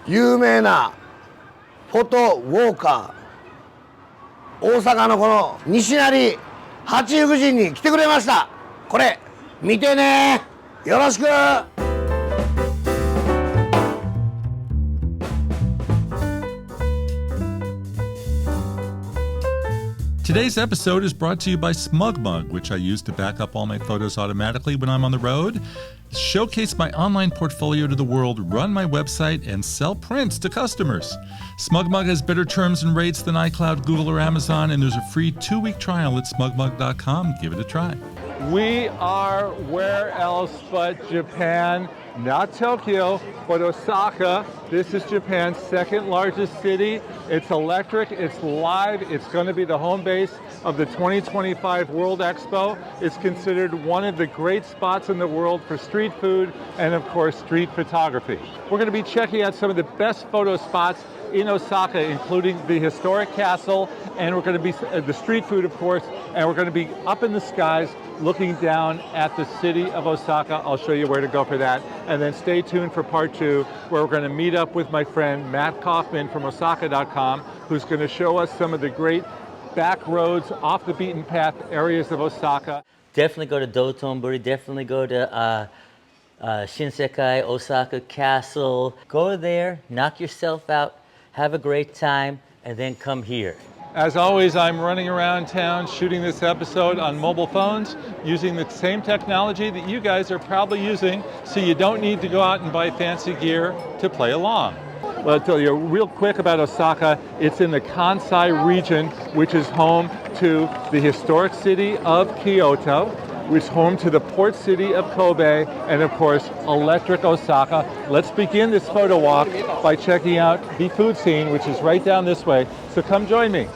有名なフォトウォーカー、大阪のこの西成八福神に来てくれました。これ見てね、よろしく。Today's episode is brought to you by SmugMug, which I use to back up all my photos automatically when I'm on the road, showcase my online portfolio to the world, run my website, and sell prints to customers. SmugMug has better terms and rates than iCloud, Google, or Amazon, and there's a free 2-week trial at smugmug.com. Give it a try. We are where else but Japan, not Tokyo, but Osaka. This is Japan's second largest city. It's electric, it's live, it's going to be the home base of the 2025 World Expo. It's considered one of the great spots in the world for street food and of course street photography. We're going to be checking out some of the best photo spots in Osaka, including the historic castle, and we're going to be the street food, of course, and we're going to be up in the skies looking down at the city of Osaka. I'll show you where to go for that. And then stay tuned for part 2, where we're going to meet up with my friend Matt Kaufman from Osaka.com, who's going to show us some of the great back roads, off the beaten path areas of Osaka. Definitely go to Dotonbori, definitely go to Shinsekai, Osaka Castle. Go there, knock yourself out, have a great time, and then come here. As always, I'm running around town shooting this episode on mobile phones using the same technology that you guys are probably using, so you don't need to go out and buy fancy gear to play along. Well, I'll tell you real quick about Osaka. It's in the Kansai region, which is home to the historic city of Kyoto, which is home to the port city of Kobe, and of course, electric Osaka. Let's begin this photo walk by checking out the food scene, which is right down this way. So come join me.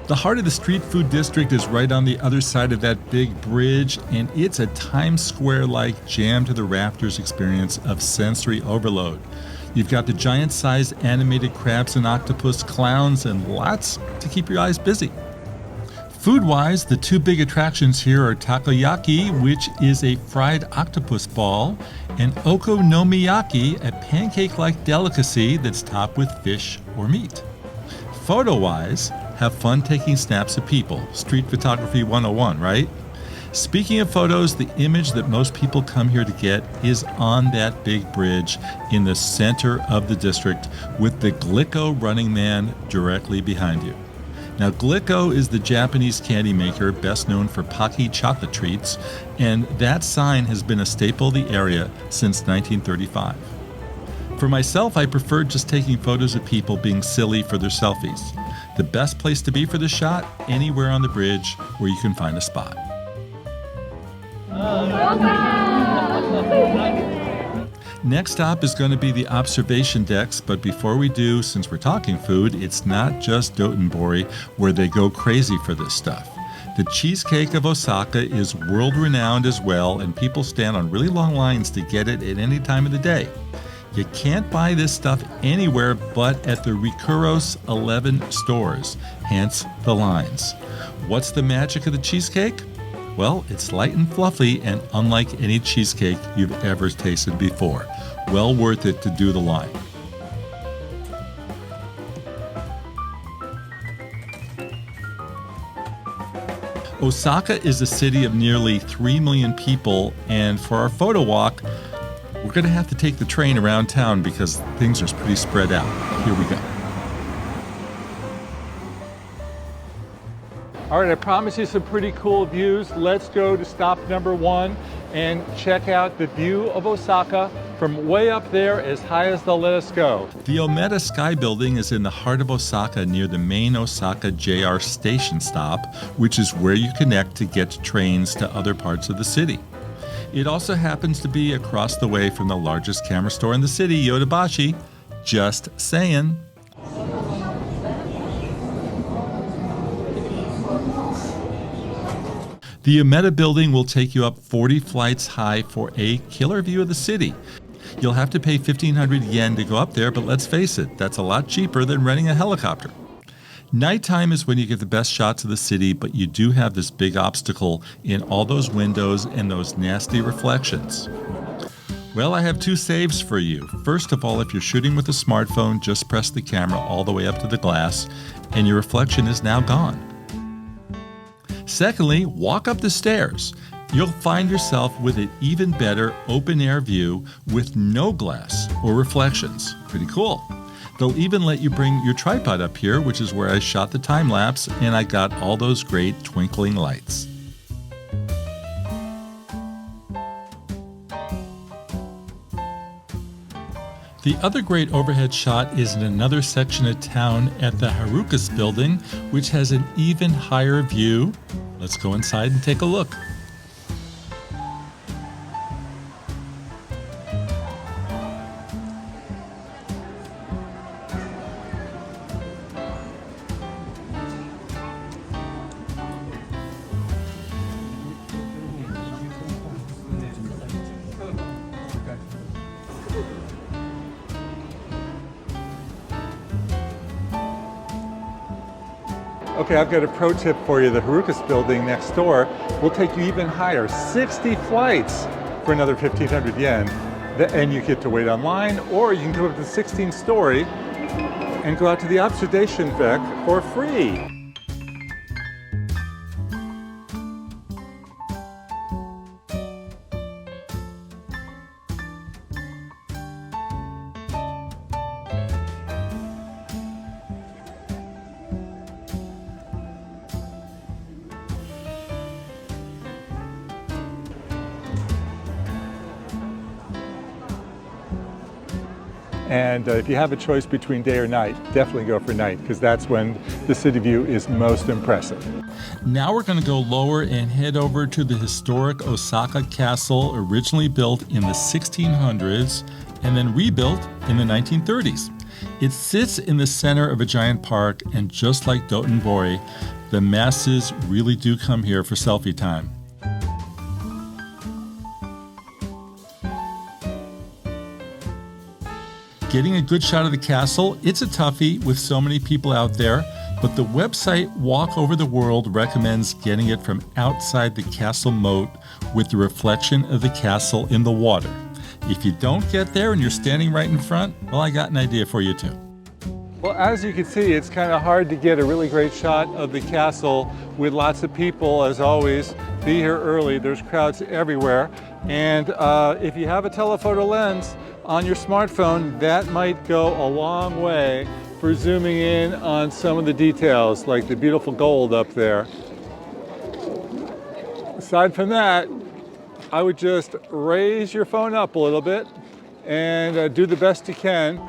The heart of the street food district is right on the other side of that big bridge, and it's a Times Square-like jam to the rafters experience of sensory overload. You've got the giant-sized animated crabs and octopus clowns and lots to keep your eyes busy. Food-wise, the two big attractions here are takoyaki, which is a fried octopus ball, and okonomiyaki, a pancake-like delicacy that's topped with fish or meat. Photo-wise, have fun taking snaps of people. Street Photography 101, right? Speaking of photos, the image that most people come here to get is on that big bridge in the center of the district with the Glico Running Man directly behind you. Now, Glico is the Japanese candy maker best known for Pocky chocolate treats, and that sign has been a staple of the area since 1935. For myself, I prefer just taking photos of people being silly for their selfies. The best place to be for the shot, anywhere on the bridge where you can find a spot. Next stop is going to be the observation decks, but before we do, since we're talking food, it's not just Dotonbori where they go crazy for this stuff. The Cheesecake of Osaka is world-renowned as well, and people stand on really long lines to get it at any time of the day. You can't buy this stuff anywhere but at the Rikuro's 11 stores, hence the lines. What's the magic of the cheesecake? Well, it's light and fluffy and unlike any cheesecake you've ever tasted before. Well worth it to do the line. Osaka is a city of nearly 3 million people, and for our photo walk, we're going to have to take the train around town because things are pretty spread out. Here we go. All right, I promised you some pretty cool views. Let's go to stop number 1 and check out the view of Osaka from way up there as high as they'll let us go. The Umeda Sky Building is in the heart of Osaka near the main Osaka JR station stop, which is where you connect to get trains to other parts of the city. It also happens to be across the way from the largest camera store in the city, Yodobashi. Just saying. The Umeda building will take you up 40 flights high for a killer view of the city. You'll have to pay 1,500 yen to go up there, but let's face it, that's a lot cheaper than renting a helicopter. Nighttime is when you get the best shots of the city, but you do have this big obstacle in all those windows and those nasty reflections. Well, I have two saves for you. First of all, if you're shooting with a smartphone, just press the camera all the way up to the glass, and your reflection is now gone. Secondly, walk up the stairs. You'll find yourself with an even better open-air view with no glass or reflections. Pretty cool. They'll even let you bring your tripod up here, which is where I shot the time-lapse, and I got all those great twinkling lights. The other great overhead shot is in another section of town at the Harukas building, which has an even higher view. Let's go inside and take a look. Okay, I've got a pro tip for you. The Harukas building next door will take you even higher, 60 flights for another 1,500 yen. And you get to wait online, or you can go up to the 16th story and go out to the observation deck for free. And if you have a choice between day or night, definitely go for night, because that's when the city view is most impressive. Now we're going to go lower and head over to the historic Osaka Castle, originally built in the 1600s and then rebuilt in the 1930s. It sits in the center of a giant park, and just like Dotonbori, the masses really do come here for selfie time. Getting a good shot of the castle, it's a toughie with so many people out there, but the website Walk Over the World recommends getting it from outside the castle moat with the reflection of the castle in the water. If you don't get there and you're standing right in front, well, I got an idea for you too. Well, as you can see, it's kind of hard to get a really great shot of the castle with lots of people, as always. Be here early, there's crowds everywhere. And if you have a telephoto lens on your smartphone, that might go a long way for zooming in on some of the details, like the beautiful gold up there. Aside from that, I would just raise your phone up a little bit and do the best you can.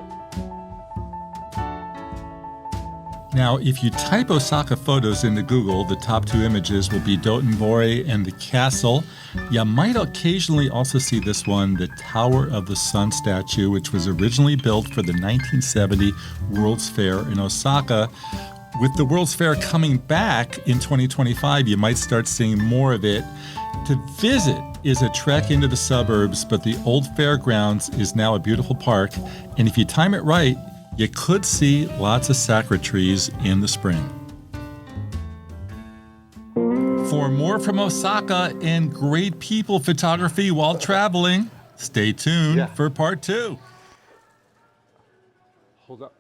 Now, if you type Osaka photos into Google, the top two images will be Dotonbori and the castle. You might occasionally also see this one, the Tower of the Sun statue, which was originally built for the 1970 World's Fair in Osaka. With the World's Fair coming back in 2025, you might start seeing more of it. To visit is a trek into the suburbs, but the old fairgrounds is now a beautiful park, and if you time it right, you could see lots of sakura trees in the spring. For more from Osaka and great people photography while traveling, stay tuned for part 2. Hold up.